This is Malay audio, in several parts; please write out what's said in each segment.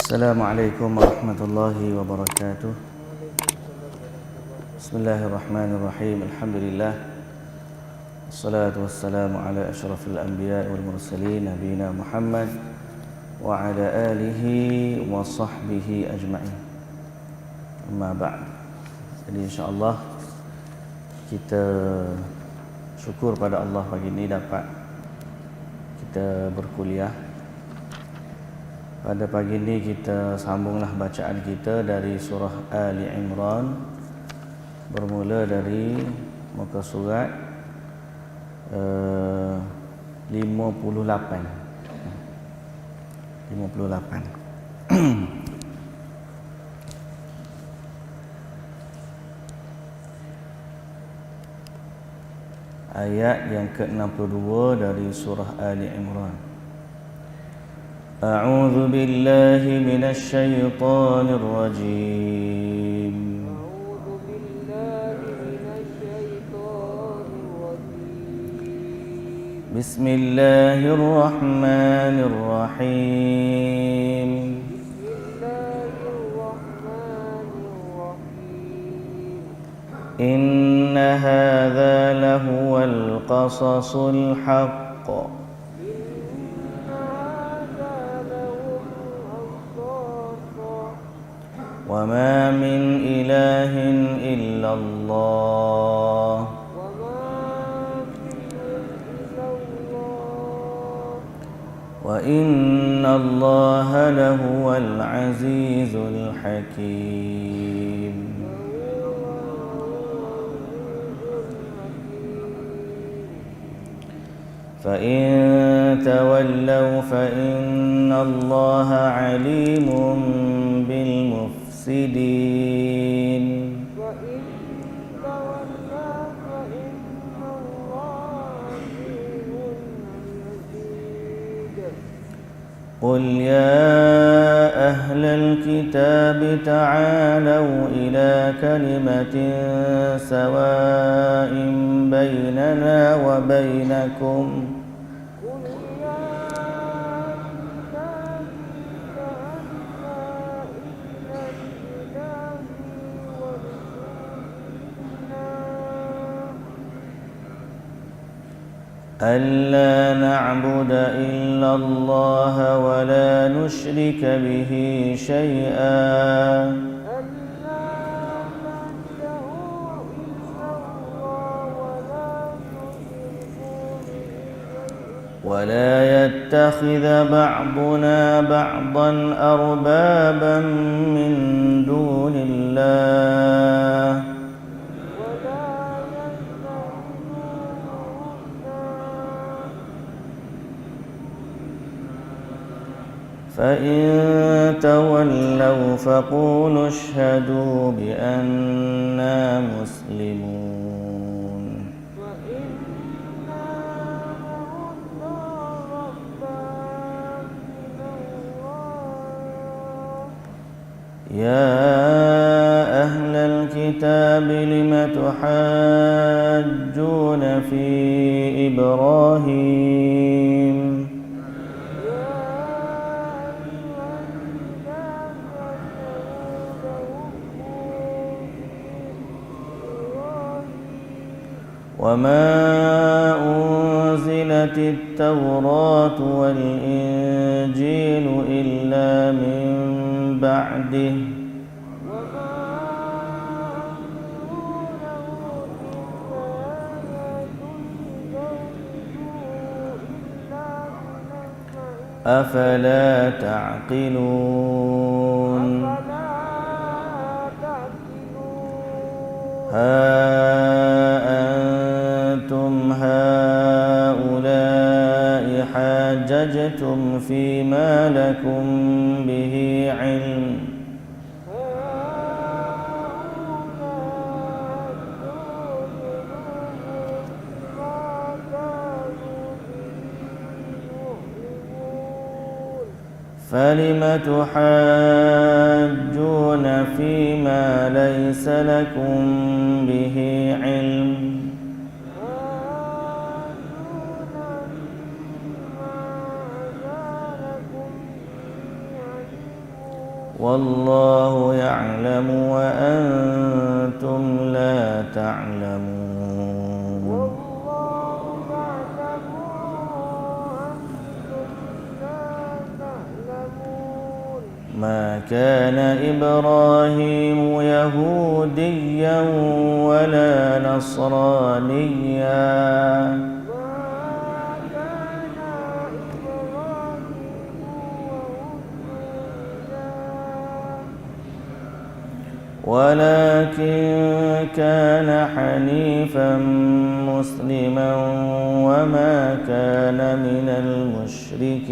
Assalamualaikum warahmatullahi wabarakatuh. Bismillahirrahmanirrahim. Alhamdulillah. Wassalatu wassalamu ala asyrafil anbiya wal mursalin nabiyina Muhammad wa ala alihi wa sahbihi ajma'in. Amma ba'd. Jadi insya-Allah kita syukur pada Allah pagi ini dapat kita berkuliah. Pada pagi ini kita sambunglah bacaan kita dari surah Ali Imran, bermula dari muka surat 58. Ayat yang ke-62 dari surah Ali Imran. أعوذ بالله من الشيطان الرجيم بسم الله الرحمن الرحيم إن هذا لهو القصص الحق وما من إله إلا الله وإن الله لهو العزيز الحكيم فإن تولوا فإن الله عليم بالمفسدين قل يا أهل الكتاب تعالوا إلى كلمة سواء بيننا وبينكم ألا نعبد إلا الله ولا نشرك به شيئا ولا يتخذ بعضنا بعضا أربابا من دون الله فإن تولوا فقولوا اشهدوا بأننا مسلمون يا أهل الكتاب لم تحاجون في إبراهيم وما أنزلت التوراة والإنجيل إلا من بعده أفلا تعقلون هؤلاء حاججتم فيما لكم به علم فلم تحاجون فيما ليس لكم به علم والله يعلم وأنتم لا تعلمون ما كان إبراهيم يهوديا ولا نصرانيا ولكن كان حنيفا مسلما وما كان من المشركين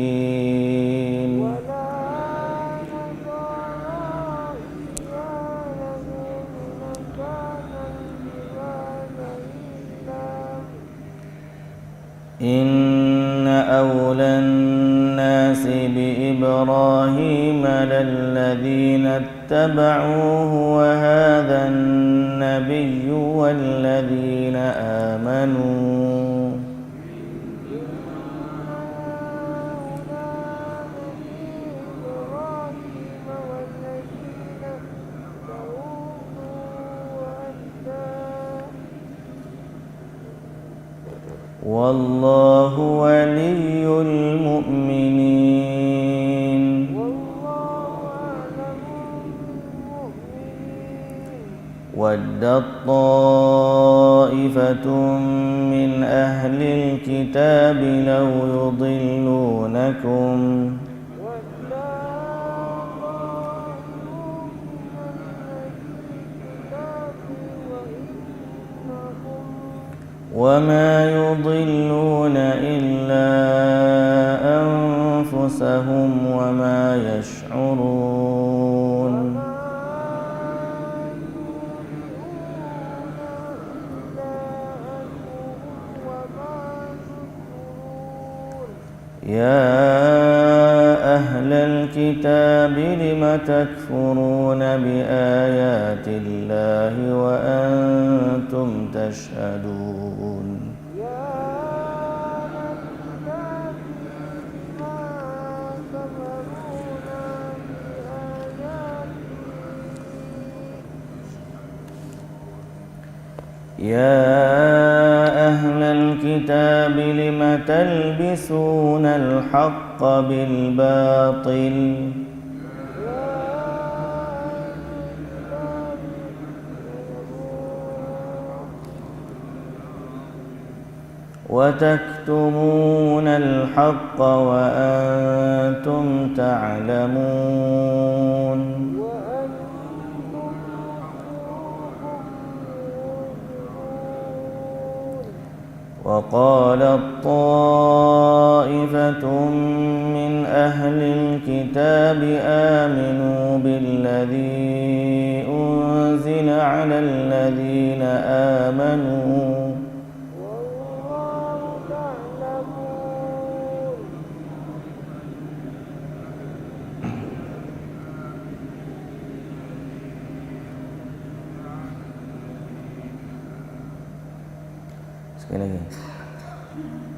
إن أولى الناس بإبراهيم للذين اتبعوه وهذا النبي والذين آمنوا والله ولي المؤمنين ودت طائفة من أهل الكتاب لو يضلونكم وما يضلون إلا أنفسهم وما يشعرون يا أهل الكتاب لم تكفرون بآيات الله وأنتم تشهدون يا أهل الكتاب لم تلبسون الحق بالباطل وتكتمون الحق وأنتم تعلمون وقالت طائفة من أهل الكتاب آمنوا بالذي أنزل على الذين آمنوا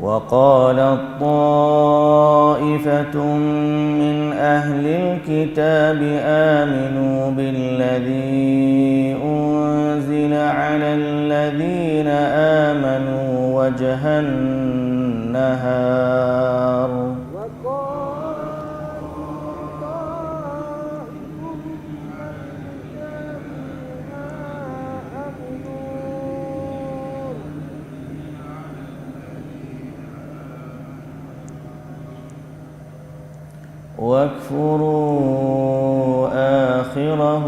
وقالت طائفة من أهل الكتاب آمنوا بالذي أنزل على الذين آمنوا وجه النهار واكفروا آخره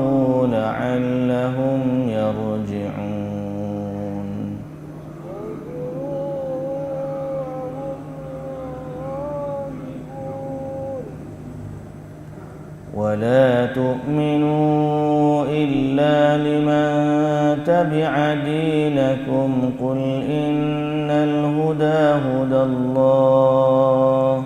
لعلهم يرجعون ولا تؤمنوا إلا لمن تبع دينكم قل إن الهدى هدى الله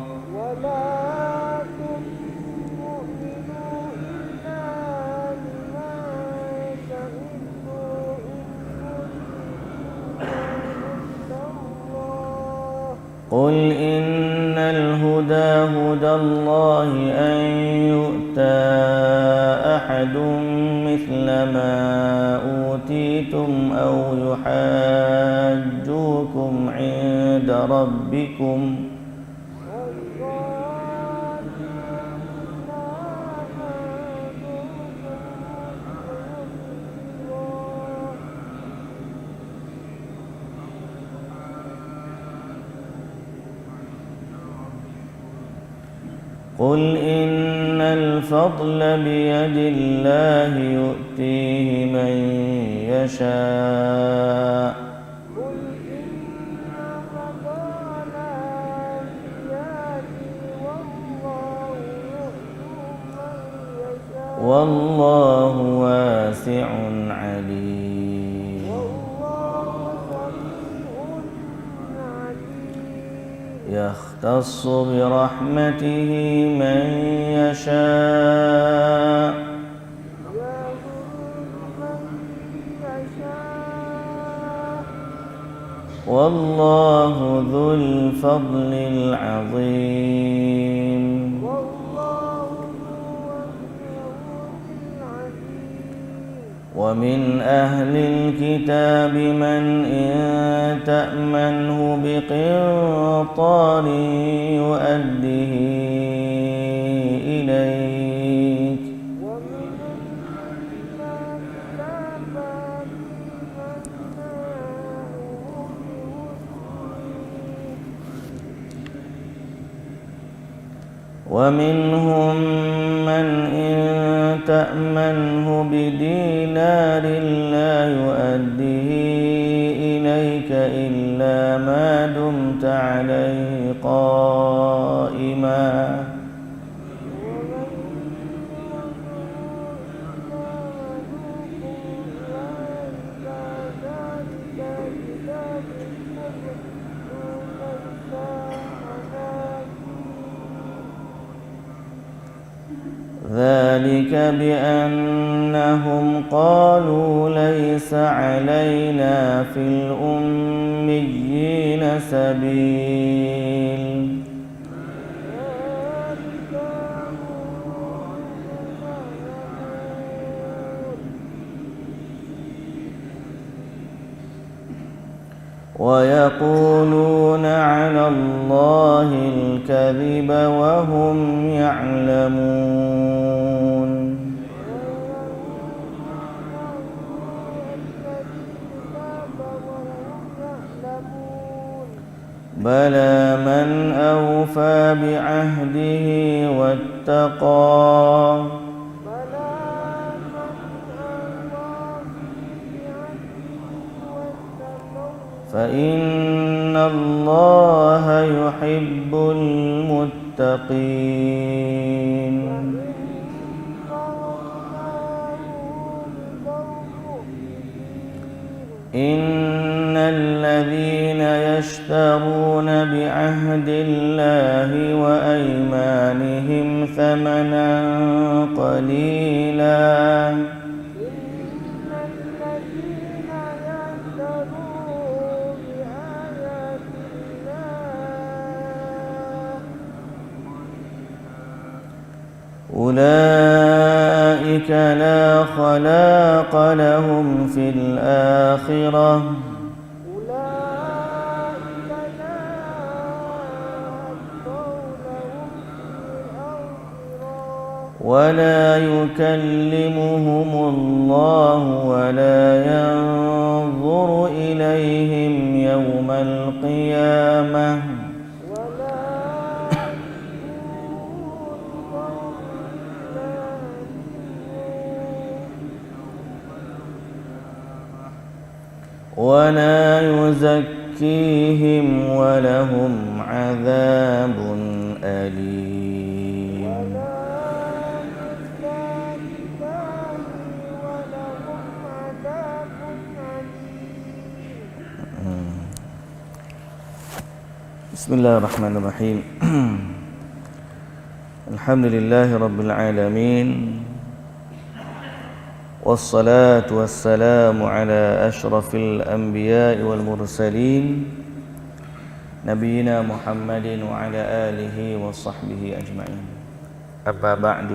قل إن الهدى هدى الله أن يؤتى أحد مثل ما أوتيتم أو يحاجوكم عند ربكم قل إن الفضل بيد الله يؤتيه من يشاء والله واسع عليم يختص برحمته من يشاء والله ذو الفضل العظيم ومن أهل الكتاب من إن تأمنه بقنطار يؤده إليك ومنهم من إن تأمنه بدينار لا يؤديه إليك إلا ما دمت عليه قائما ذلك بأنهم قالوا ليس علينا في الأميين سبيل ويقولون على الله الكذب وهم يعلمون بلى من أوفى بعهده واتقى فإن الله يحب المتقين إن الذين يشترون بعهد الله وأيمانهم ثمنا قليلا أولئك لا خلاق لهم في الآخرة ولا يكلمهم الله ولا ينظر إليهم يوم القيامة ولا يزكيهم ولهم عذاب أليم بسم الله الرحمن الرحيم الحمد لله رب العالمين والصلاة والسلام على أشرف الأنبياء والمرسلين نبينا محمد وعلى آله وصحبه أجمعين أما بعد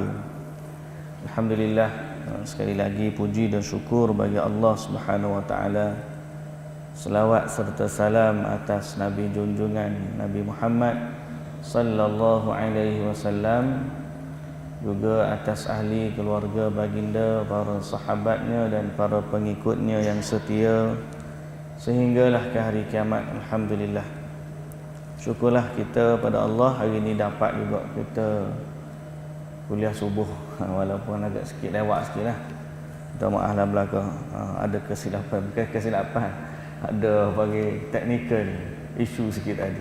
Alhamdulillah, sekali lagi puji dan syukur bagi Allah Subhanahu wa taala. Selawat serta salam atas Nabi junjungan Nabi Muhammad sallallahu alaihi wasallam, juga atas ahli keluarga baginda, para sahabatnya dan para pengikutnya yang setia sehinggalah ke hari kiamat. Alhamdulillah, syukurlah kita pada Allah hari ini dapat juga kita kuliah subuh walaupun agak sikit lewat sikit lah. Minta maaf dalam belakang, ada kesilapan, bukan kesilapan, ada bagi teknikal isu sikit tadi.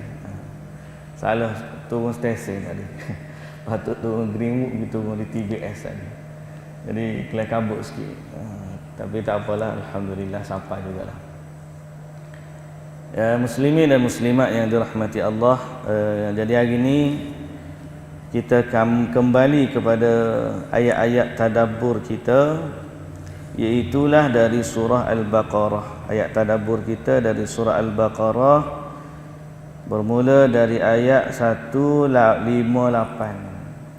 Salah turun stesen tadi. Patut turun Greenwood pergi turun di 3S tadi. Jadi kelai kabut sikit. Tapi tak apalah, alhamdulillah sampai jugalah. Ya, muslimin dan muslimat yang dirahmati Allah, jadi hari ini kita kembali kepada ayat-ayat tadabbur kita, iaitulah dari surah Al-Baqarah. Ayat tadabbur kita dari surah Al-Baqarah bermula dari ayat 158.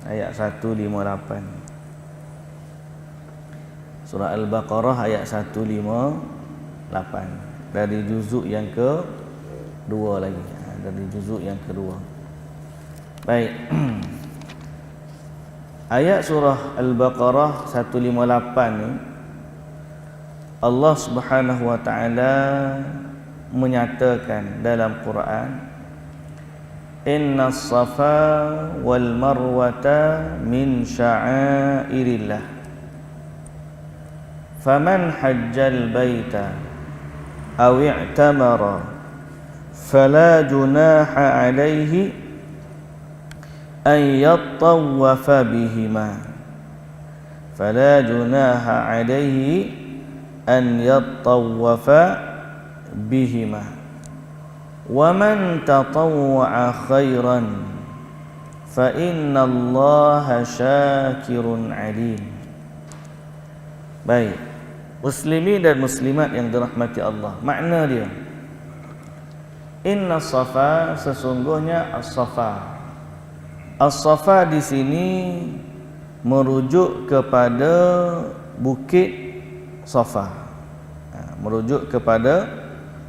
Ayat 158. Surah Al-Baqarah ayat 158 dari juzuk yang kedua lagi. Dari juzuk yang kedua. Baik. Ayat surah Al-Baqarah 158 ni Allah Subhanahu wa taala menyatakan dalam Quran, Innas safa wal marwata min sya'airillah faman hajjal baita aw i'tamara fala junaha alaihi an yattawafa bihima fala junaha alaihi an yattawafa bihima wa man tatawwa'a khairan fa innallaha syakirun alim. Baik, muslimin dan muslimat yang dirahmati Allah, makna dia, inna safa, sesungguhnya as-safa. As-safa di sini merujuk kepada bukit Safa. Merujuk kepada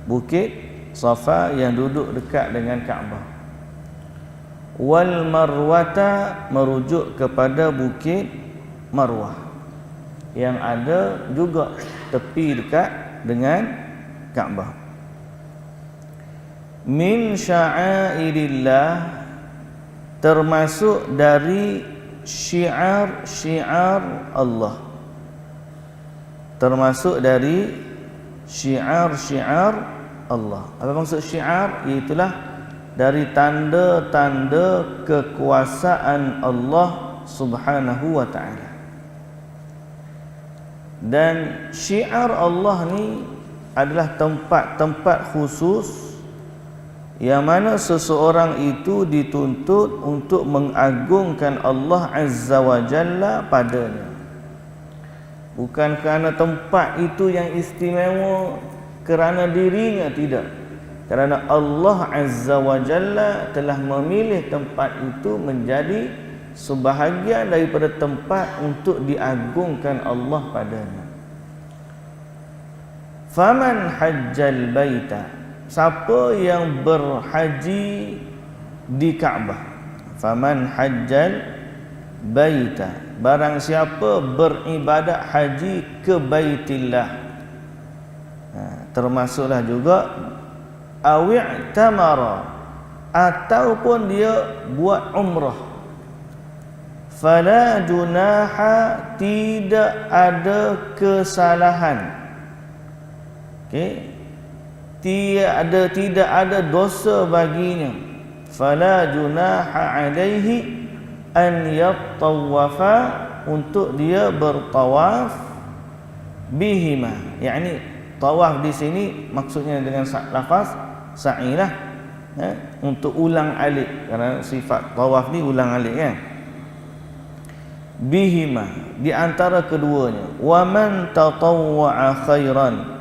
bukit Safa yang duduk dekat dengan Kaabah. Wal marwata merujuk kepada bukit Marwah yang ada juga tepi dekat dengan Kaabah. Min sya'airillah, termasuk dari syiar-syiar Allah. Termasuk dari syiar-syiar Allah. Apa maksud syiar? Iaitulah dari tanda-tanda kekuasaan Allah Subhanahu wa taala. Dan syiar Allah ni adalah tempat-tempat khusus yang mana seseorang itu dituntut untuk mengagungkan Allah Azza wa Jalla padanya. Bukan kerana tempat itu yang istimewa kerana dirinya, tidak. Kerana Allah Azza wa Jalla telah memilih tempat itu menjadi sebahagian daripada tempat untuk diagungkan Allah padanya. Faman hajjal baita, siapa yang berhaji di Kaabah. Faman hajjal baita, barang siapa beribadat haji ke Baitillah. Termasuklah juga awi'tamara, ataupun dia buat umrah. Fala junaha, tidak ada kesalahan. Okey, tidak ada dosa baginya. Fala junaha alaihi an yattawafa, untuk dia bertawaf bihima. yakni tawaf di sini maksudnya dengan lafaz sa'i lah, untuk ulang alik, kerana sifat tawaf ni ulang alik kan. Bihima, di antara keduanya. Wa man tatawwa'a khairan,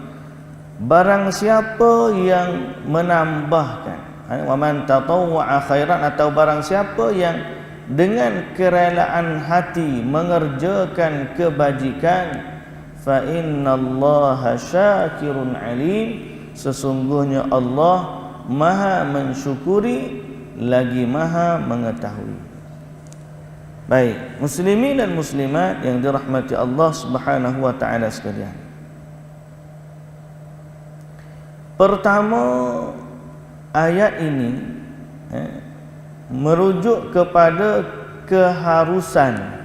barang siapa yang menambahkan, wa man tatawwa'a khairan, atau barang siapa yang dengan kerelaan hati mengerjakan kebajikan, fa innallaha syakirun alim, sesungguhnya Allah Maha mensyukuri lagi Maha mengetahui. Baik, muslimin dan muslimat yang dirahmati Allah Subhanahu wa taala sekalian. Pertama, ayat ini merujuk kepada keharusan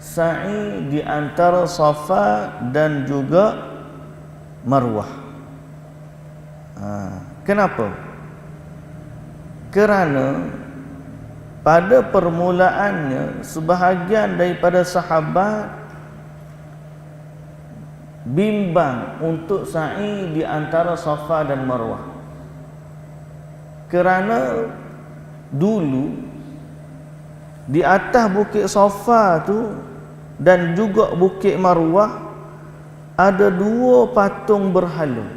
sa'i di antara Safa dan juga Marwah. Kenapa? Kerana pada permulaannya sebahagian daripada sahabat bimbang untuk sa'i di antara Safa dan Marwah. Kerana dulu di atas bukit Safa tu dan juga bukit Marwah ada dua patung berhala.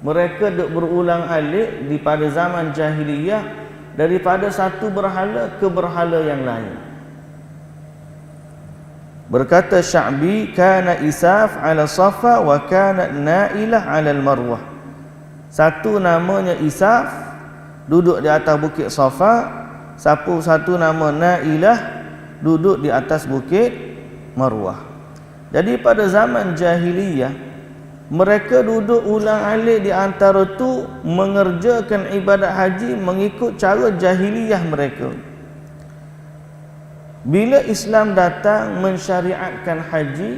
Mereka duk berulang-alik di pada zaman jahiliyah, daripada satu berhala ke berhala yang lain. Berkata Sya'bi, kana Isaf ala Safa wa kana Na'ilah ala Marwah. Satu namanya Isaf, duduk di atas bukit Safa. Satu nama Na'ilah, duduk di atas bukit Marwah. Jadi pada zaman jahiliyah, mereka duduk ulang-alik di antara tu mengerjakan ibadat haji mengikut cara jahiliyah mereka. Bila Islam datang mensyariatkan haji,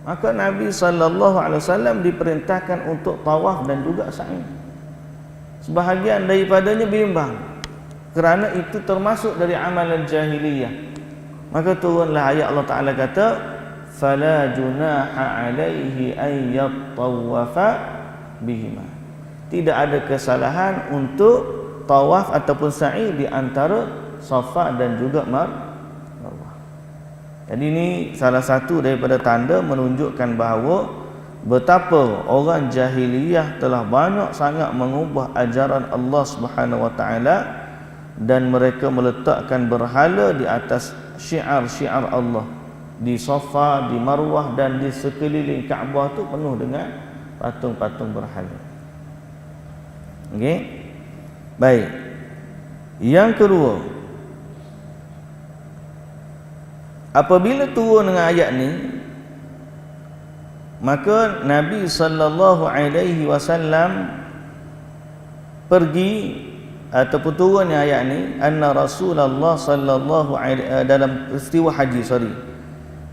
maka Nabi SAW diperintahkan untuk tawaf dan juga sa'i. Sebahagian daripadanya bimbang, kerana itu termasuk dari amalan jahiliyah. Maka turunlah ayat Allah Ta'ala kata, fala junaha alaihi an yattawafa bihima. Tidak ada kesalahan untuk tawaf ataupun sa'i di antara Safa dan juga Marwah. Jadi ini salah satu daripada tanda menunjukkan bahawa betapa orang jahiliyah telah banyak sangat mengubah ajaran Allah Subhanahu wa taala, dan mereka meletakkan berhala di atas syiar-syiar Allah. Di Safa, di Marwah dan di sekeliling Kaabah tu penuh dengan patung-patung berhala. Okey. Baik. Yang kedua, apabila turun dengan ayat ni, maka Nabi sallallahu alaihi wasallam pergi ataupun turun ayat ni, anna Rasulullah sallallahu alaihi dalam peristiwa haji,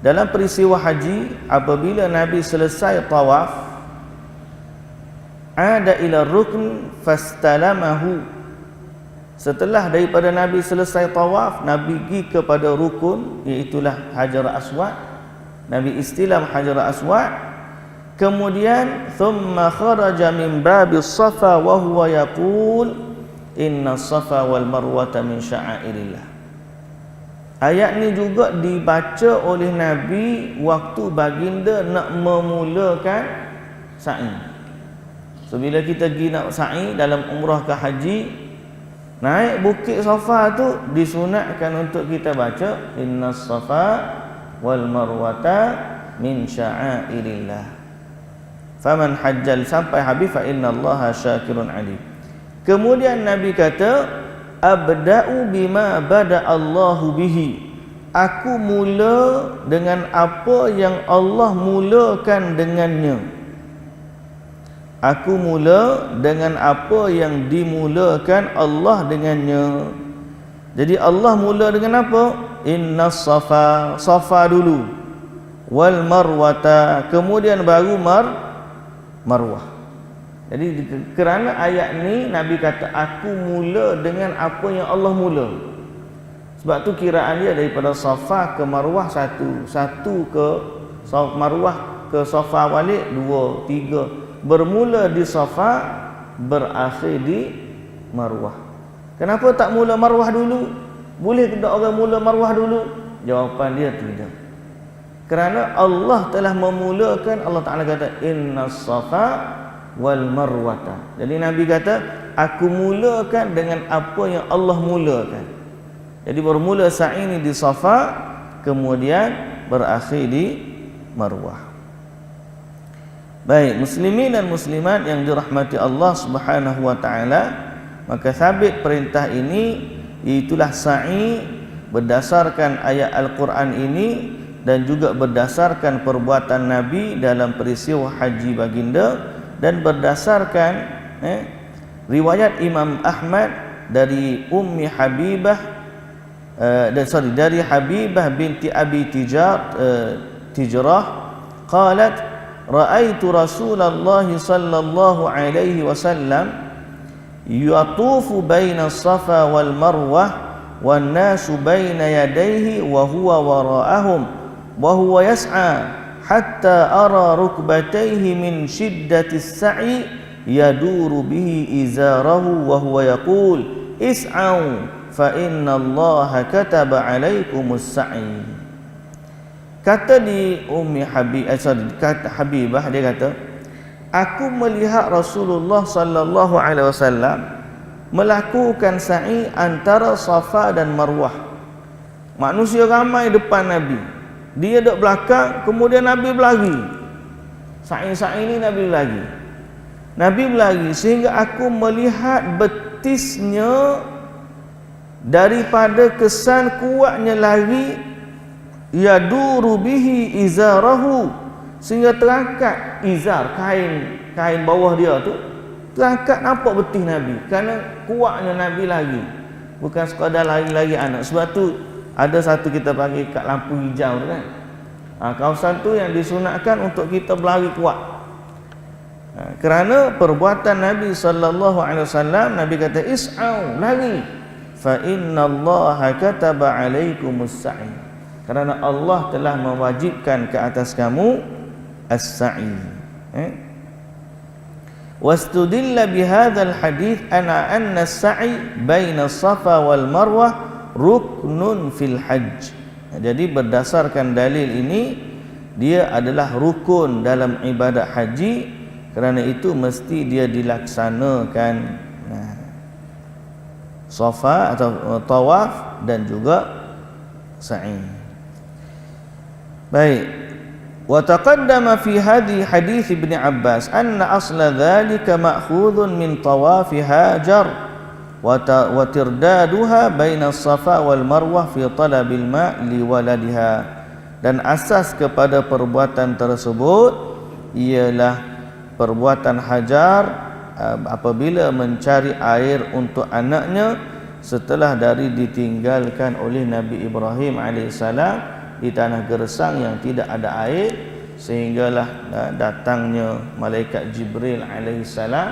dalam peristiwa haji, apabila Nabi selesai tawaf, ada ila rukn fastalamahu. Setelah daripada Nabi selesai tawaf, Nabi pergi kepada rukun, iaitulah Hajar Aswad. Nabi istilam Hajar Aswad. Kemudian thumma kharaja min babis Safa wa huwa yaqul inna Safa wal Marwata min sya'airillah. Ayat ni juga dibaca oleh Nabi waktu baginda nak memulakan sa'i. So bila kita pergi nak sa'i dalam umrah ke haji, naik bukit Safa tu disunatkan untuk kita baca innas Safa wal Marwata min sya'airillah. Faman hajjal sampai habis fa innallaha syakirun alim. Kemudian Nabi kata, abda'u bima bada Allahu bihi. Aku mula dengan apa yang Allah mulakan dengannya. Aku mula dengan apa yang dimulakan Allah dengannya. Jadi Allah mula dengan apa? Innas Safa, Safa dulu. Wal Marwata, kemudian baru Marwah. Jadi kerana ayat ni Nabi kata aku mula dengan apa yang Allah mula. Sebab tu kiraan dia daripada Safa ke Marwah satu ke Marwah ke Safa balik 2, 3. Bermula di Safa, berakhir di Marwah. Kenapa tak mula Marwah dulu? Boleh tidak orang mula Marwah dulu? Jawapan dia tidak. Kerana Allah telah memulakan, Allah Ta'ala kata innas Safa wal Marwata. Jadi Nabi kata aku mulakan dengan apa yang Allah mulakan. Jadi bermula sa'i ni di Safa, kemudian berakhir di Marwah. Baik, muslimin dan muslimat yang dirahmati Allah Subhanahu wa taala, maka sabit perintah ini itulah sa'i berdasarkan ayat Al-Quran ini dan juga berdasarkan perbuatan Nabi dalam peristiwa haji baginda, dan berdasarkan riwayat Imam Ahmad dari Ummi Habibah dari Habibah binti Abi Tijrah qalat ra'aitu Rasulullah sallallahu alaihi wasallam yatufu baina Safa wal Marwah wan nasu baina yadayhi wa huwa wara'ahum wa huwa yas'a hatta ara rukbatayhi min shiddati as-sa'i yaduru bihi izarahu wa huwa yaqul is'au fa inna Allah kataba alaikumus sa'i. Kata di Ummi Habibah, dia kata, aku melihat Rasulullah sallallahu alaihi wasallam melakukan sa'i antara Safa dan Marwah. Manusia ramai depan Nabi, dia duduk belakang, kemudian Nabi berlari. Sa'i ni Nabi berlari sehingga aku melihat betisnya daripada kesan kuatnya lari, yaduru bihi izarahu, sehingga terangkat izar, kain bawah dia tu terangkat, nampak betis Nabi kerana kuatnya Nabi lari, bukan sekadar lari-lari anak. Sebab tu ada satu kita panggil kat lampu hijau tu kan, kawasan tu yang disunatkan untuk kita berlari kuat. Kerana perbuatan Nabi sallallahu alaihi wasallam, Nabi kata is'au, lari, fa innallaha kataba alaikumus sa'i, kerana Allah telah mewajibkan ke atas kamu as-sa'i. Wastudilla bihadzal hadits anna as-sa'i baina Safa wal Marwah ruknun fil hajj. Jadi berdasarkan dalil ini, dia adalah rukun dalam ibadat haji, kerana itu mesti dia dilaksanakan Safa atau tawaf dan juga sa'i. Baik. Wa taqaddama fi hadis Ibn Abbas anna asla dhalika ma'khudhun min tawafi Hajar wa tirdaduha baina Safa wal Marwah fi talabil ma' li waladiha. Dan asas kepada perbuatan tersebut ialah perbuatan Hajar apabila mencari air untuk anaknya setelah dari ditinggalkan oleh Nabi Ibrahim alaihissalam di tanah gersang yang tidak ada air, sehinggalah datangnya malaikat Jibril alaihissalam,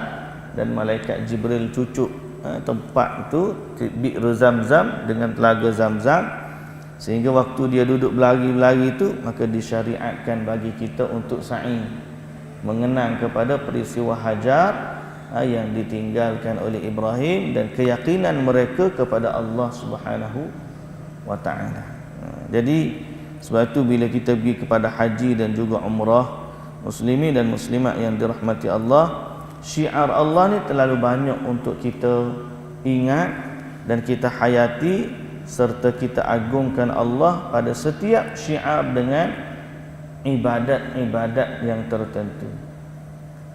dan malaikat Jibril cucuk tempat itu bi'r Zamzam dengan telaga Zamzam, sehingga waktu dia duduk berlari-lari itu, maka disyariatkan bagi kita untuk sa'i, mengenang kepada peristiwa Hajar yang ditinggalkan oleh Ibrahim dan keyakinan mereka kepada Allah Subhanahu wa taala. Jadi sebab itu bila kita pergi kepada haji dan juga umrah, muslimin dan muslimat yang dirahmati Allah, syiar Allah ni terlalu banyak untuk kita ingat dan kita hayati, serta kita agungkan Allah pada setiap syiar dengan ibadat-ibadat yang tertentu.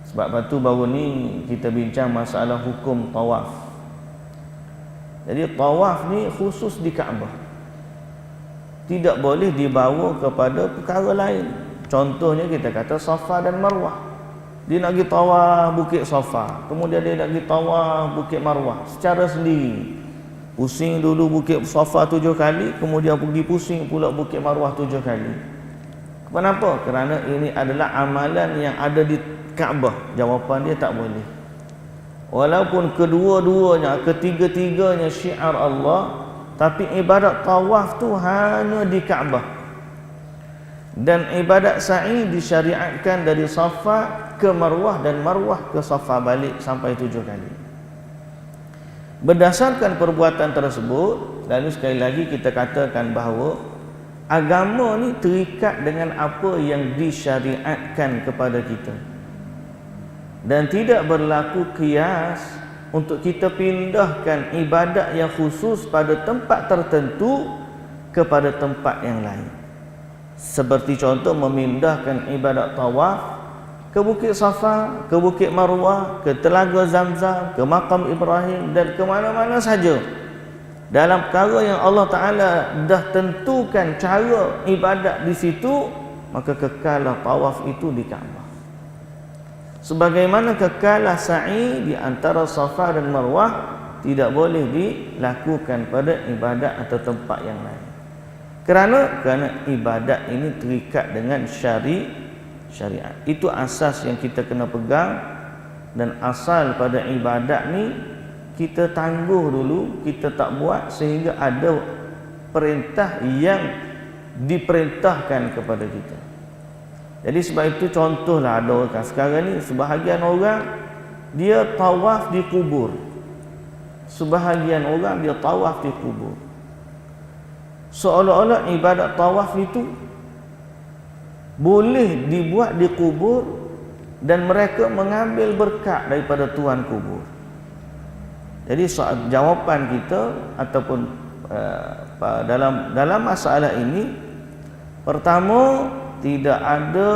Sebab itu baru ni kita bincang masalah hukum tawaf. Jadi tawaf ni khusus di Kaabah, tidak boleh dibawa kepada perkara lain. Contohnya kita kata Safa dan Marwah, dia nak pergi tawaf Bukit Safa, kemudian dia nak pergi tawaf Bukit Marwah secara sendiri. Pusing dulu Bukit Safa 7 kali, kemudian pergi pusing pula Bukit Marwah 7 kali. Kenapa? Kerana ini adalah amalan yang ada di Kaabah. Jawapan dia tak boleh. Walaupun kedua-duanya, ketiga-tiganya syiar Allah, tapi ibadat tawaf tu hanya di Kaabah. Dan ibadat sa'i disyariatkan dari Safa ke Marwah dan Marwah ke Safa balik sampai 7 kali. Berdasarkan perbuatan tersebut, lalu sekali lagi kita katakan bahawa agama ni terikat dengan apa yang disyariatkan kepada kita, dan tidak berlaku qiyas untuk kita pindahkan ibadat yang khusus pada tempat tertentu kepada tempat yang lain. Seperti contoh memindahkan ibadat tawaf ke Bukit Safa, ke Bukit Marwah, ke Telaga Zamzam, ke Maqam Ibrahim dan ke mana-mana saja. Dalam perkara yang Allah Ta'ala dah tentukan cara ibadat di situ, maka kekallah tawaf itu di Kaabah. Sebagaimana kekallah sa'i di antara Safa dan Marwah tidak boleh dilakukan pada ibadat atau tempat yang lain. Kerana ibadat ini terikat dengan syariat. Itu asas yang kita kena pegang, dan asal pada ibadat ni kita tangguh dulu, kita tak buat sehingga ada perintah yang diperintahkan kepada kita. Jadi sebab itu contohlah ada orang sekarang ni, sebahagian orang dia tawaf di kubur. Sebahagian orang dia tawaf di kubur. Seolah-olah ibadat tawaf itu boleh dibuat di kubur dan mereka mengambil berkat daripada tuan kubur. Jadi jawapan kita ataupun dalam masalah ini, pertama, tidak ada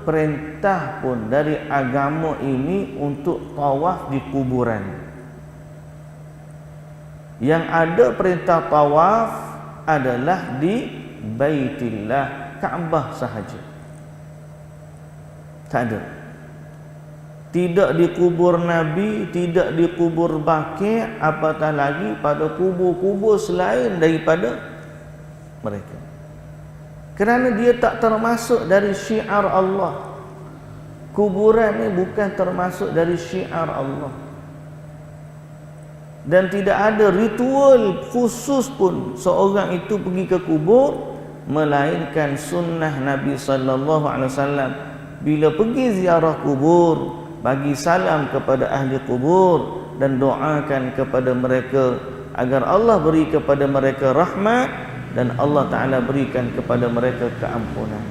perintah pun dari agama ini untuk tawaf di kuburan. Yang ada perintah tawaf adalah di Baitillah, Kaabah sahaja. Tak ada. Tidak di kubur Nabi, tidak di kubur Baqi', apatah lagi pada kubur-kubur selain daripada mereka. Kerana dia tak termasuk dari syiar Allah. Kuburan ni bukan termasuk dari syiar Allah. Dan tidak ada ritual khusus pun seorang itu pergi ke kubur, melainkan sunnah Nabi sallallahu alaihi wasallam bila pergi ziarah kubur, bagi salam kepada ahli kubur dan doakan kepada mereka agar Allah beri kepada mereka rahmat dan Allah Ta'ala berikan kepada mereka keampunan.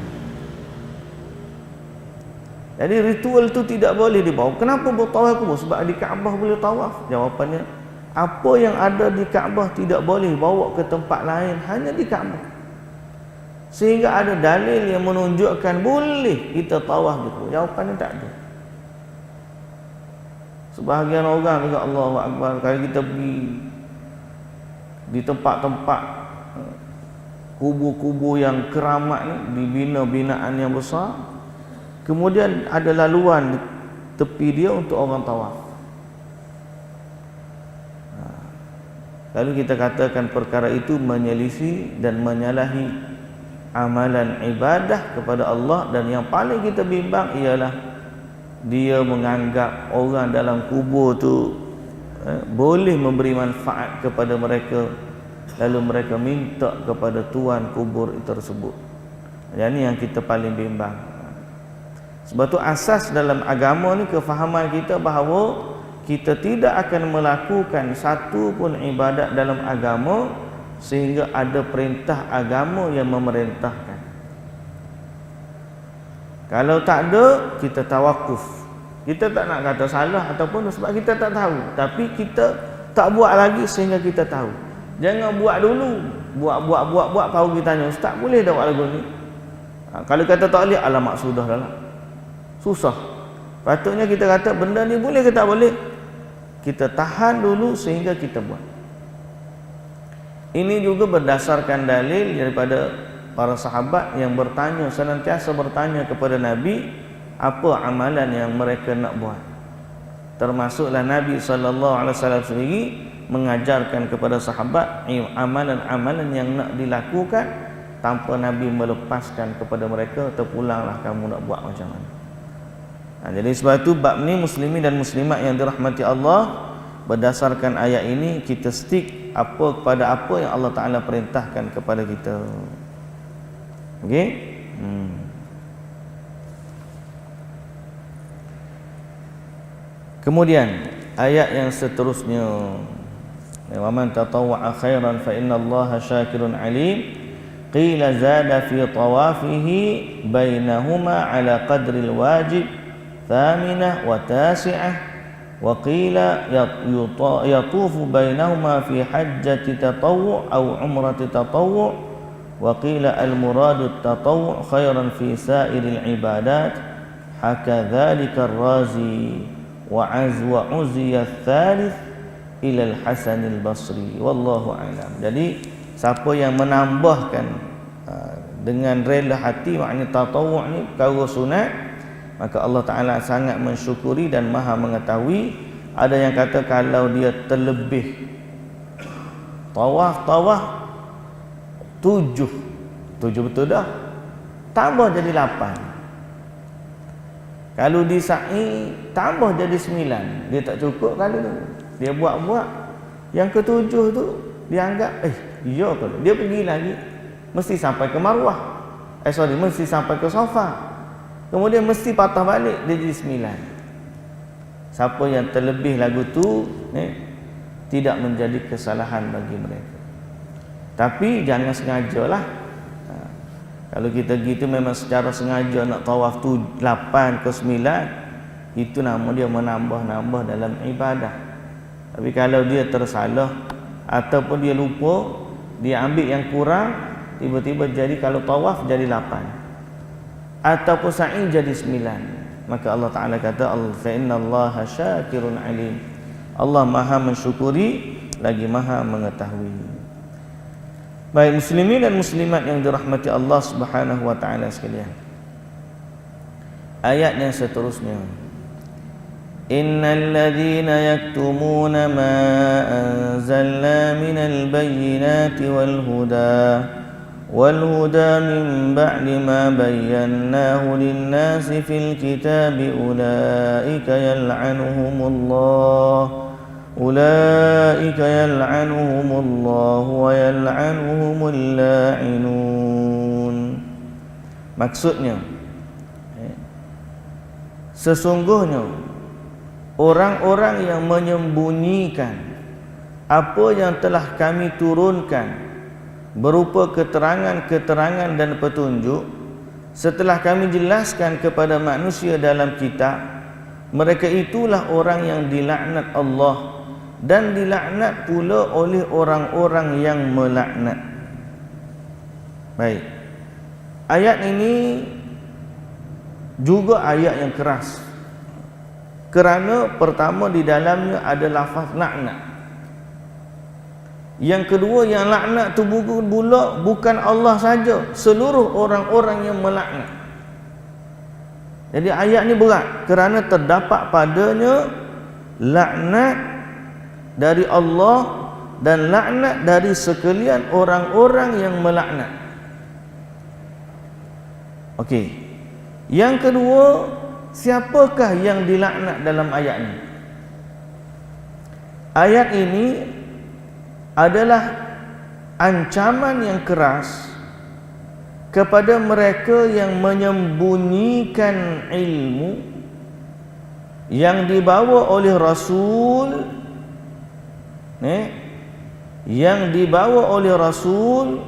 Jadi ritual itu tidak boleh dibawa. Kenapa bertawaf kubur? Sebab di Kaabah boleh tawaf. Jawapannya, apa yang ada di Kaabah tidak boleh bawa ke tempat lain, hanya di Kaabah. Sehingga ada dalil yang menunjukkan boleh kita tawaf di kubur. Jawapannya tak ada. Sebahagian orang kata Allahu Akbar, kalau kita pergi di tempat-tempat kubur-kubur yang keramat ni, dibina binaan yang besar, kemudian ada laluan tepi dia untuk orang tawaf. Lalu kita katakan perkara itu menyelisih dan menyalahi amalan ibadah kepada Allah, dan yang paling kita bimbang ialah dia menganggap orang dalam kubur tu boleh memberi manfaat kepada mereka, lalu mereka minta kepada tuan kubur tersebut. Yang ini yang kita paling bimbang. Sebab tu asas dalam agama ni kefahaman kita bahawa kita tidak akan melakukan satu pun ibadat dalam agama sehingga ada perintah agama yang memerintahkan. Kalau tak ada, kita tawakuf. Kita tak nak kata salah ataupun sebab kita tak tahu, tapi kita tak buat lagi sehingga kita tahu. Jangan buat dulu, buat baru kita tanya, ustaz boleh tak buat lagu ni? Kalau kata tak boleh, alamak sudah lah, susah. Patutnya kita kata benda ni boleh ke tak boleh, kita tahan dulu sehingga kita buat. Ini juga berdasarkan dalil daripada para sahabat yang bertanya, senantiasa bertanya kepada Nabi apa amalan yang mereka nak buat. Termasuklah Nabi SAW sendiri mengajarkan kepada sahabat amalan-amalan yang nak dilakukan tanpa Nabi melepaskan kepada mereka, terpulanglah kamu nak buat macam mana. Jadi sebab itu bab ni muslimin dan muslimat yang dirahmati Allah, berdasarkan ayat ini kita stick kepada apa yang Allah Ta'ala perintahkan kepada kita. Okey? Kemudian ayat yang seterusnya, wa man tatawwa'a khairan fa innallaha syakirun alim. Qila zada fi tawafihi bainahuma ala qadri alwajib thaminah wa tasi'ah wa qila yatufu bainahuma fi hajjati tatawwu' aw umrati tatawwu', wa qila al-muradu at-tatawwu' khairan fi sa'iril ibadat, hakadzalika ar-Razi wa uziya ats-tsalits ila al-Hasan al-Basri wallahu a'lam. Jadi siapa yang menambahkan dengan rela hati, maknanya tatawwu' ni perkara sunat, maka Allah Ta'ala sangat mensyukuri dan maha mengetahui. Ada yang kata kalau dia terlebih tawaf 7 betul dah, tambah jadi 8. Kalau di sa'i tambah jadi 9. Dia tak cukup kali tu, dia buat yang ke-7 tu dianggap iya ke, dia pergi lagi mesti sampai ke Marwah, mesti sampai ke Safa, kemudian mesti patah balik, dia jadi 9. Siapa yang terlebih lagu tu tidak menjadi kesalahan bagi mereka. Tapi jangan sengajalah. Kalau kita gitu memang secara sengaja nak tawaf tu 8 ke 9, itu nama dia menambah-nambah dalam ibadah. Tapi kalau dia tersalah ataupun dia lupa, dia ambil yang kurang, tiba-tiba jadi kalau tawaf jadi 8 ataupun sa'i jadi 9, maka Allah Ta'ala kata fa innallaha syakirun alim. Allah maha mensyukuri lagi maha mengetahui. Baik muslimin dan muslimat yang dirahmati Allah Subhanahu wa taala sekalian. Ayat yang seterusnya. Innal ladzina yaktumuna ma anzalna minal bayyinati wal huda min ba'di ma bayyanahu lin-nasi fil kitabi ulaika yal'anuhumullah wa yal'anuhumul la'inun. Maksudnya, sesungguhnya orang-orang yang menyembunyikan apa yang telah kami turunkan berupa keterangan-keterangan dan petunjuk setelah kami jelaskan kepada manusia dalam kitab, mereka itulah orang yang dilaknat Allah dan dilaknat pula oleh orang-orang yang melaknat. Baik, ayat ini juga ayat yang keras, kerana pertama di dalamnya ada lafaz laknat. Yang kedua, yang laknat tu bukan Allah saja, seluruh orang-orang yang melaknat. Jadi ayat ni berat kerana terdapat padanya laknat dari Allah dan laknat dari sekalian orang-orang yang melaknat. Okey. Yang kedua, siapakah yang dilaknat dalam ayat ini? Ayat ini adalah ancaman yang keras kepada mereka yang menyembunyikan ilmu yang dibawa oleh Rasul, yang dibawa oleh Rasul,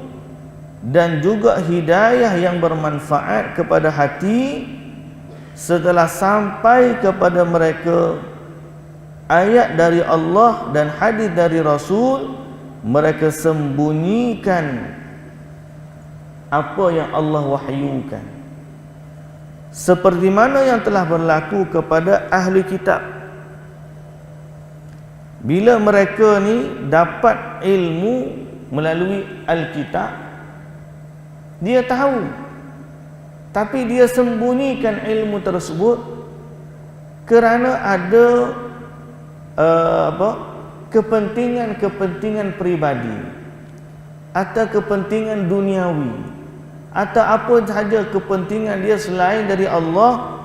dan juga hidayah yang bermanfaat kepada hati. Setelah sampai kepada mereka ayat dari Allah dan hadis dari Rasul, mereka sembunyikan apa yang Allah wahyukan, seperti mana yang telah berlaku kepada ahli kitab. Bila mereka ni dapat ilmu melalui Alkitab, dia tahu, tapi dia sembunyikan ilmu tersebut kerana ada kepentingan pribadi atau kepentingan duniawi atau apa sahaja kepentingan dia selain dari Allah,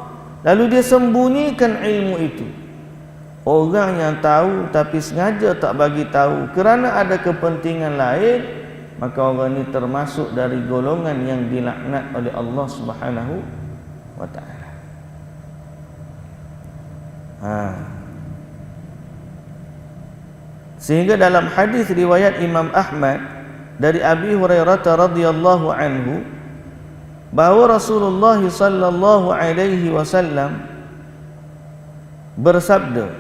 lalu dia sembunyikan ilmu itu. Orang yang tahu tapi sengaja tak bagi tahu kerana ada kepentingan lain, maka orang ini termasuk dari golongan yang dilaknat oleh Allah Subhanahu wa taala. Sehingga dalam hadis riwayat Imam Ahmad dari Abi Hurairah radhiyallahu anhu bahawa Rasulullah sallallahu alaihi wasallam bersabda,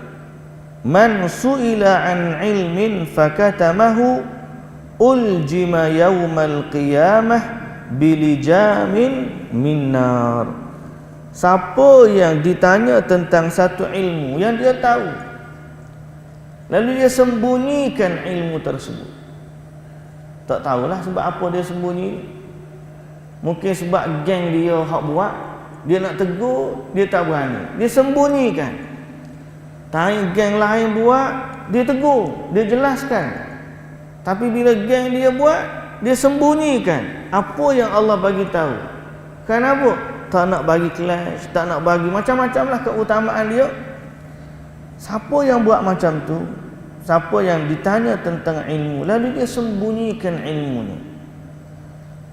man su'ila an ilmin fakatamahu uljima yaumal qiyamah bilijamin min nar. Siapa yang ditanya tentang satu ilmu yang dia tahu, lalu dia sembunyikan ilmu tersebut, tak tahulah sebab apa dia sembunyi. Mungkin sebab geng dia hak buat, dia nak tegur, dia tak berani, dia sembunyikan. Tapi geng lain buat, dia tegur, dia jelaskan. Tapi bila geng dia buat, dia sembunyikan apa yang Allah bagi tahu. Kenapa? Tak nak bagi clash, tak nak bagi macam-macam lah keutamaan dia. Siapa yang buat macam tu? Siapa yang ditanya tentang ilmu lalu dia sembunyikan ilmunya,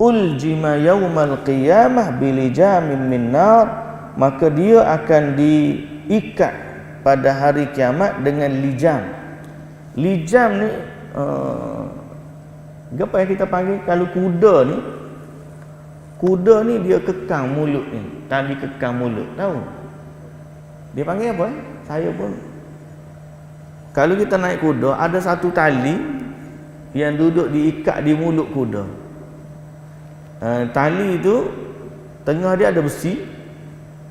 uljima yaumal qiyamah bilijamin min nar, maka dia akan diikat pada hari kiamat dengan lijam. Lijam ni apa yang kita panggil, kalau kuda ni dia kekang mulut ni, tali kekang mulut, tahu dia panggil apa saya pun, kalau kita naik kuda ada satu tali yang duduk diikat di mulut kuda. Tali itu tengah dia ada besi,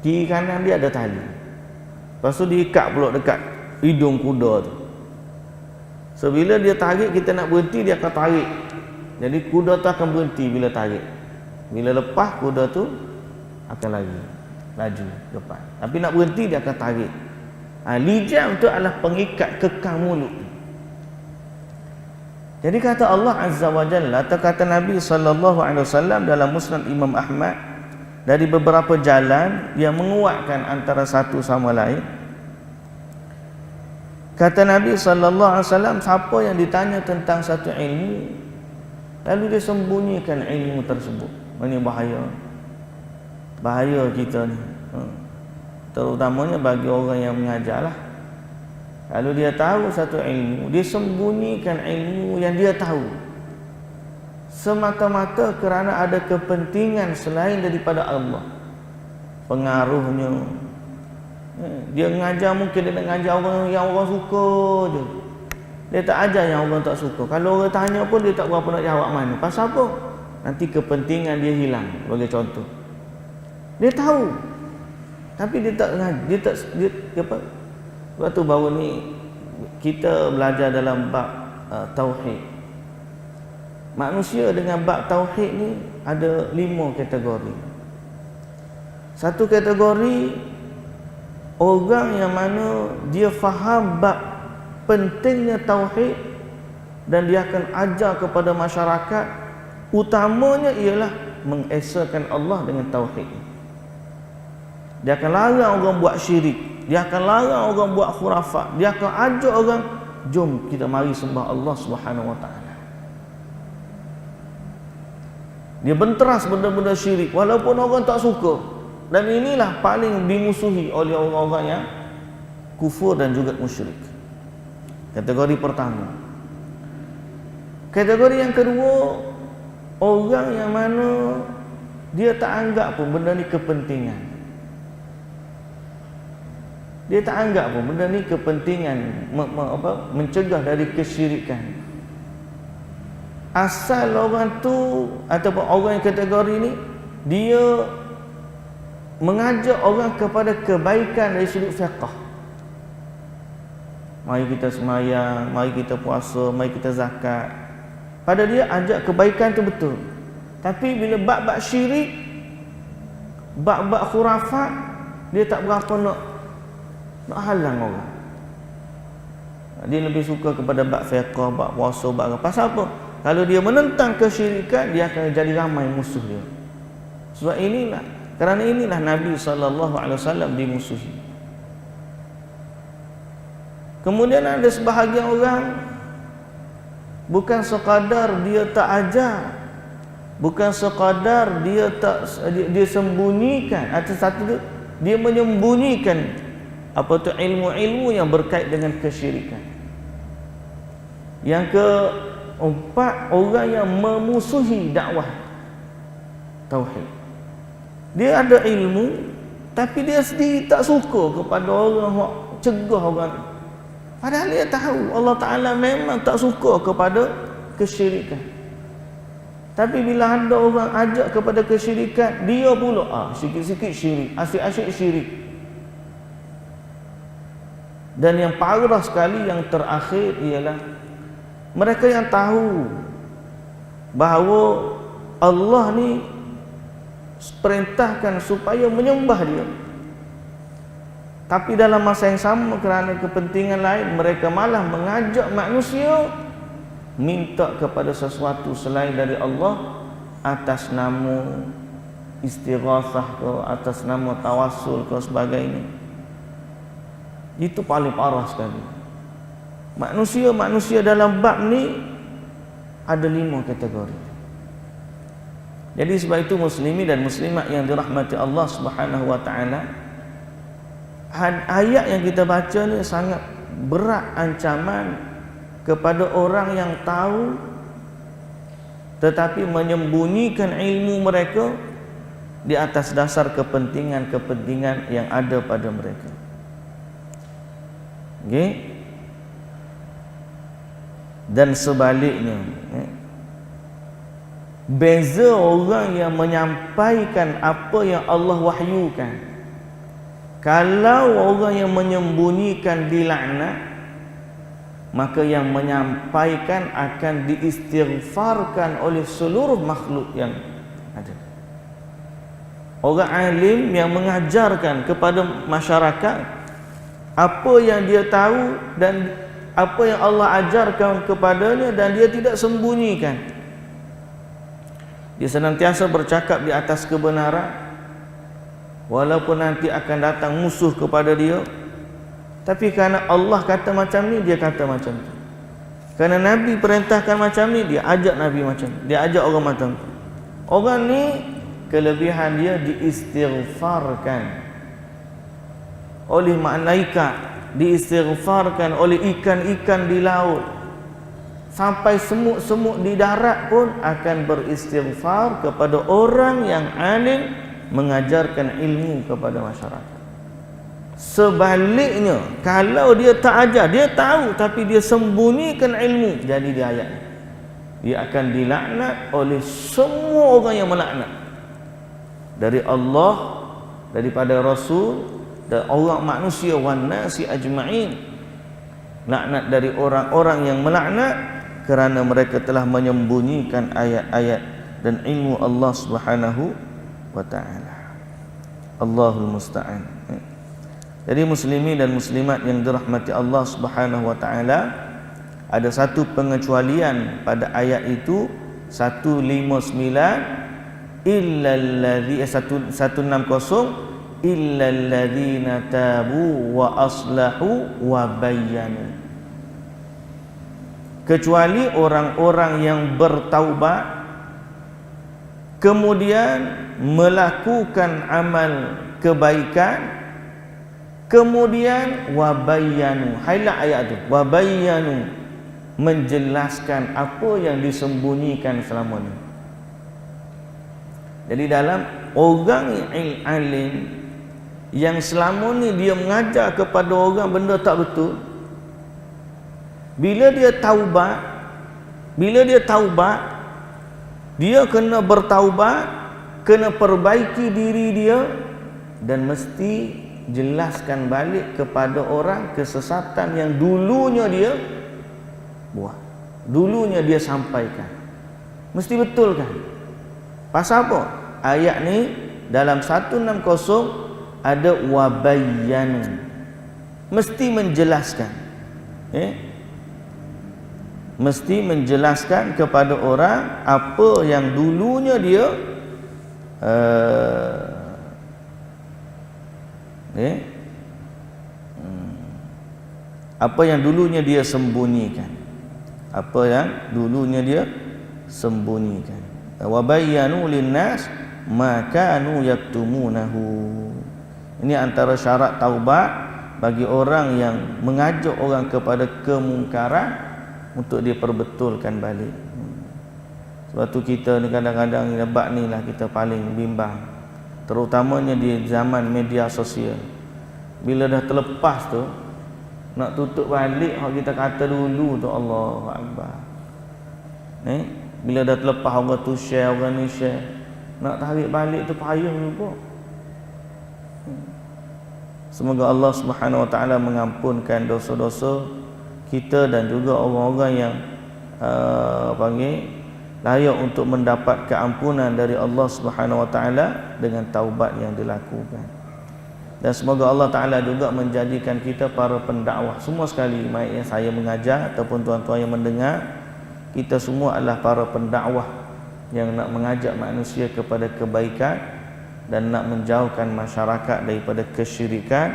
kiri kanan dia ada tali. Lepas tu diikat pula dekat hidung kuda tu. So bila dia tarik, kita nak berhenti, dia akan tarik. Jadi kuda tu akan berhenti bila tarik. Bila lepas, kuda tu akan laju depan. Tapi nak berhenti, dia akan tarik. Lijam tu adalah pengikat kekang mulut. Jadi kata Allah Azza wa Jalla, atau kata Nabi SAW dalam Musnad Imam Ahmad, dari beberapa jalan yang menguatkan antara satu sama lain. Kata Nabi SAW, siapa yang ditanya tentang satu ilmu lalu dia sembunyikan ilmu tersebut, ini bahaya kita ni, terutamanya bagi orang yang mengajar lah. Kalau dia tahu satu ilmu, dia sembunyikan ilmu yang dia tahu semata-mata kerana ada kepentingan selain daripada Allah. Pengaruhnya, dia mengajar, mungkin dia nak mengajar orang yang orang suka je, dia tak ajar yang orang tak suka. Kalau orang tanya pun dia tak berapa nak jawab mana. Pasal apa? Nanti kepentingan dia hilang. Bagi contoh, dia tahu tapi dia tak apa. Waktu baru ni kita belajar dalam bab tauhid. Manusia dengan bab tauhid ni ada 5 kategori. Satu kategori orang yang mana dia faham bab pentingnya tauhid dan dia akan ajar kepada masyarakat, utamanya ialah mengesahkan Allah dengan tauhid. Dia akan larang orang buat syirik, dia akan larang orang buat khurafat, dia akan ajak orang, jom kita mari sembah Allah Subhanahu wa taala. Dia benteras benda-benda syirik walaupun orang tak suka, dan inilah paling dimusuhi oleh orang-orang yang kufur dan juga musyrik. Kategori pertama. Kategori yang kedua, orang yang mana dia tak anggap pun benda ni kepentingan. Dia tak anggap pun benda ni kepentingan, mencegah dari kesyirikan. Asal orang tu ataupun orang yang kategori ni, dia mengajak orang kepada kebaikan dari sudut fiqh. Mari kita semayang, mari kita puasa, mari kita zakat. Pada dia ajak kebaikan tu betul. Tapi bila bab-bab syirik, bab-bab khurafat, dia tak berapa nak halang orang. Dia lebih suka kepada bab fiqh, bab puasa, bab apa. Pasal apa? Kalau dia menentang kesyirikan, dia akan jadi ramai musuh dia. Sebab kerana inilah Nabi SAW dimusuhi. Kemudian ada sebahagian orang, bukan sekadar dia tak ajar, bukan sekadar dia sembunyikan, atau satu dia menyembunyikan apa tu ilmu-ilmu yang berkait dengan kesyirikan. Yang keempat, orang yang memusuhi dakwah tauhid. Dia ada ilmu tapi dia sendiri tak suka kepada orang yang cegah orang Padahal dia tahu Allah Ta'ala memang tak suka kepada kesyirikan. Tapi bila ada orang ajak kepada kesyirikan, dia pula sikit-sikit syirik, asyik-asyik syirik. Dan yang parah sekali yang terakhir ialah mereka yang tahu bahawa Allah ni perintahkan supaya menyembah dia, tapi dalam masa yang sama kerana kepentingan lain mereka malah mengajak manusia minta kepada sesuatu selain dari Allah atas nama istighatsah ke, atas nama tawassul ke sebagainya. Itu paling parah sekali. Manusia dalam bab ni ada 5 kategori. Jadi sebab itu muslimin dan muslimat yang dirahmati Allah Subhanahu wa taala, ayat yang kita baca ni sangat berat ancaman kepada orang yang tahu tetapi menyembunyikan ilmu mereka di atas dasar kepentingan-kepentingan yang ada pada mereka. Okey? Dan sebaliknya, beza orang yang menyampaikan apa yang Allah wahyukan. Kalau orang yang menyembunyikan dilaknat, maka yang menyampaikan akan diistighfarkan oleh seluruh makhluk yang ada. Orang alim yang mengajarkan kepada masyarakat apa yang dia tahu dan apa yang Allah ajarkan kepadanya, dan dia tidak sembunyikan. Dia senantiasa bercakap di atas kebenaran, walaupun nanti akan datang musuh kepada dia, tapi kerana Allah kata macam ni, dia kata macam tu. Kerana Nabi perintahkan macam ni, dia ajak Nabi macam ni, dia ajak orang macam tu. Orang ni kelebihan dia diistighfarkan oleh malaikat, diistighfarkan oleh ikan-ikan di laut, sampai semut-semut di darat pun akan beristighfar kepada orang yang alim mengajarkan ilmu kepada masyarakat. Sebaliknya, kalau dia tak ajar, dia tahu tapi dia sembunyikan ilmu, jadi dia ayat ni, dia akan dilaknat oleh semua orang yang melaknat, dari Allah, daripada Rasul dan orang manusia, wan nasi ajma'in. Laknat dari orang-orang yang melaknat kerana mereka telah menyembunyikan ayat-ayat dan ilmu Allah Subhanahu wa taala. Allahul musta'an. Jadi muslimin dan muslimat yang dirahmati Allah Subhanahu wa taala, ada satu pengecualian pada ayat itu, 159 illal 160 illal ladzina tabu wa aslahu wa bayyanu. Kecuali orang-orang yang bertaubat kemudian melakukan amal kebaikan, kemudian wa bayyanu, highlight ayat itu, wa bayyanu, menjelaskan apa yang disembunyikan selama ini. Jadi dalam orang alim yang selama ni dia mengajar kepada orang benda tak betul, bila dia taubat, dia kena bertaubat, kena perbaiki diri dia, dan mesti jelaskan balik kepada orang kesesatan yang dulunya dia buat, dulunya dia sampaikan. Mesti betulkan. Pasal apa? Ayat ni dalam 160 ada wabayyanu, mesti menjelaskan, mesti menjelaskan kepada orang apa yang dulunya dia apa yang dulunya dia sembunyikan, apa yang dulunya dia sembunyikan. Wabayyanu linnas ma kanu yaktumunahu. Ini antara syarat taubat bagi orang yang mengajak orang kepada kemungkaran untuk dia perbetulkan balik. Sebab tu kita ni kadang-kadang bab ni lah kita paling bimbang, terutamanya di zaman media sosial. Bila dah terlepas tu, Nak tutup balik hak kita kata dulu tu Allahu Akbar. Bila dah terlepas orang tu share, orang ni share, nak tarik balik tu payah juga. Semoga Allah Subhanahu Wa Taala mengampunkan dosa-dosa kita dan juga orang-orang yang layak untuk mendapat keampunan dari Allah Subhanahu Wa Taala dengan taubat yang dilakukan. Dan semoga Allah Taala juga menjadikan kita para pendakwah semua sekali, baik yang saya mengajar ataupun tuan-tuan yang mendengar, kita semua adalah para pendakwah yang nak mengajak manusia kepada kebaikan dan nak menjauhkan masyarakat daripada kesyirikan.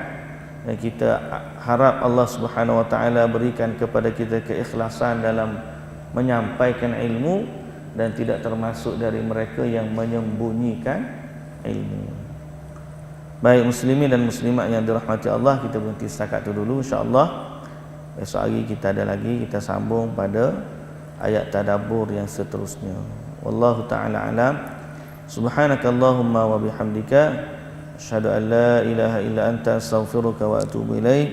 Dan kita harap Allah Subhanahu Wa Taala berikan kepada kita keikhlasan dalam menyampaikan ilmu dan tidak termasuk dari mereka yang menyembunyikan ilmu. Baik muslimin dan muslimat yang dirahmati Allah, kita berhenti setakat itu dulu. InsyaAllah esok hari kita ada lagi, kita sambung pada ayat tadabbur yang seterusnya. Wallahu ta'ala alam. Subhanakallahumma wa bihamdika asyhadu an la ilaha illa anta astaghfiruka wa atubu ilaik.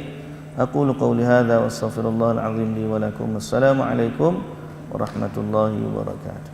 Aqulu qawli hadza wa astaghfirullahal azim li wa lakum. Assalamu alaikum warahmatullahi wabarakatuh.